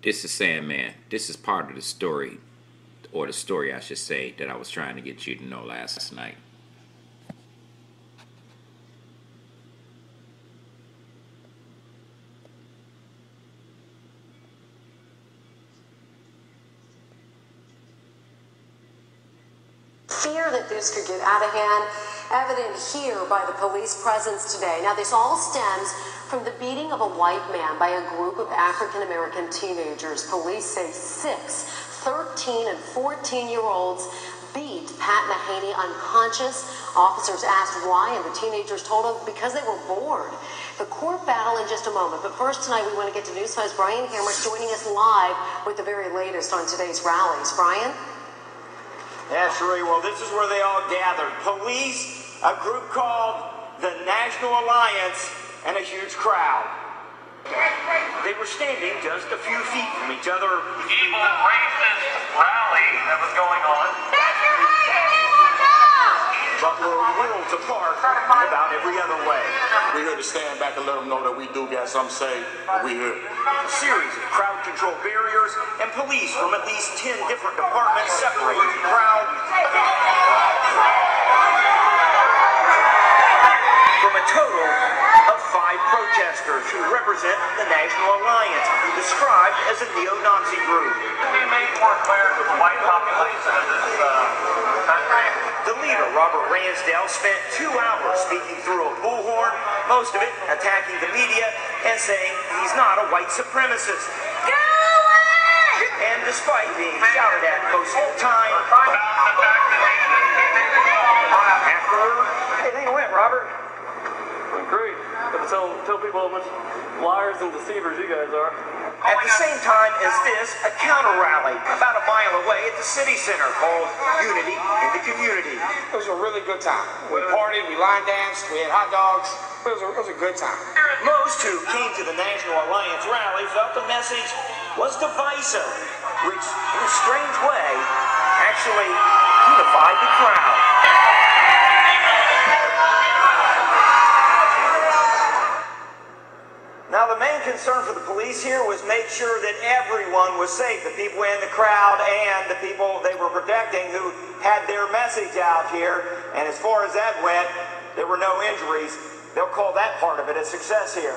This is Sandman. This is part of the story, or the story I should say, that I was trying to get you to know last night. Fear that this could get out of hand, evident here by the police presence today. Now, this all stems from the beating of a white man by a group of African-American teenagers. Police say 6 13 and 14-year-olds beat Pat Mahaney unconscious. Officers asked why, and the teenagers told them because they were bored. The court battle in just a moment, but first tonight we want to get to News 5's Brian Cameron joining us live with the very latest on today's rallies. Brian? Yeah, Sheree, well, this is where they all gathered. Police, a group called the National Alliance, and a huge crowd. They were standing just a few feet from each other. Evil, racist rally that was going on. But were worlds apart about every other way. We're here to stand back and let them know that we do got something to say. We here. A series of crowd control barriers and police from at least 10 different departments separated the crowd from a total of 5 protesters who represent the National Alliance, described as a neo-Nazi group. Be made more clear to the white population of this country. The leader, Robert Ransdell, spent 2 hours speaking through a bullhorn, most of it attacking the media and saying he's not a white supremacist. Go away! And despite being shouted at most of the time, afterward, how do you think it went, Robert? Went great. Got to tell people how much liars and deceivers you guys are. At the same time as this, a counter rally about a mile away at the city center called Unity in the Community. It was a really good time. We partied, we line danced, we had hot dogs. It was a good time. Most who came to the National Alliance rally felt the message was divisive, which in a strange way actually unified the crowd. Now, the main concern for the police here was make sure that everyone was safe, the people in the crowd and the people they were protecting who had their message out here. And as far as that went, there were no injuries. They'll call that part of it a success here.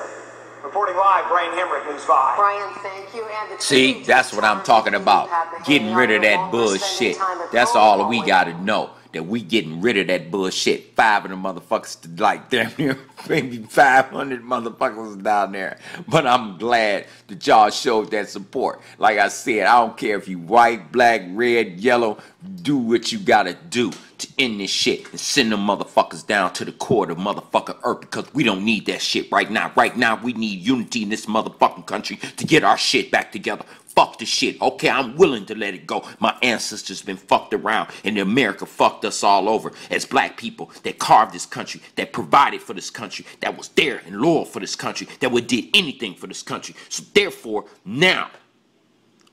Reporting live, Brian Hemrick, News 5. Brian, thank you. And See, that's what I'm talking about. Getting rid of that bullshit. That's all we got to know. That we getting rid of that bullshit. 5 of them motherfuckers, like damn near maybe 500 motherfuckers down there. But I'm glad that y'all showed that support. Like I said, I don't care if you white, black, red, yellow. Do what you gotta do to end this shit and send them motherfuckers down to the core of motherfucking earth, because we don't need that shit right now. Right now, we need unity in this motherfucking country to get our shit back together. Fuck the shit. Okay, I'm willing to let it go. My ancestors been fucked around, and America fucked us all over as black people that carved this country, that provided for this country, that was there and loyal for this country, that would did anything for this country. So therefore, now,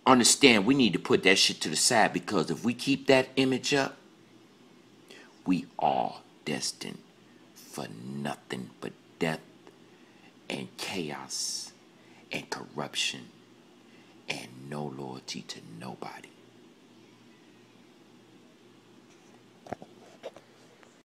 understand we need to put that shit to the side, because if we keep that image up, we are destined for nothing but death and chaos and corruption and no loyalty to nobody.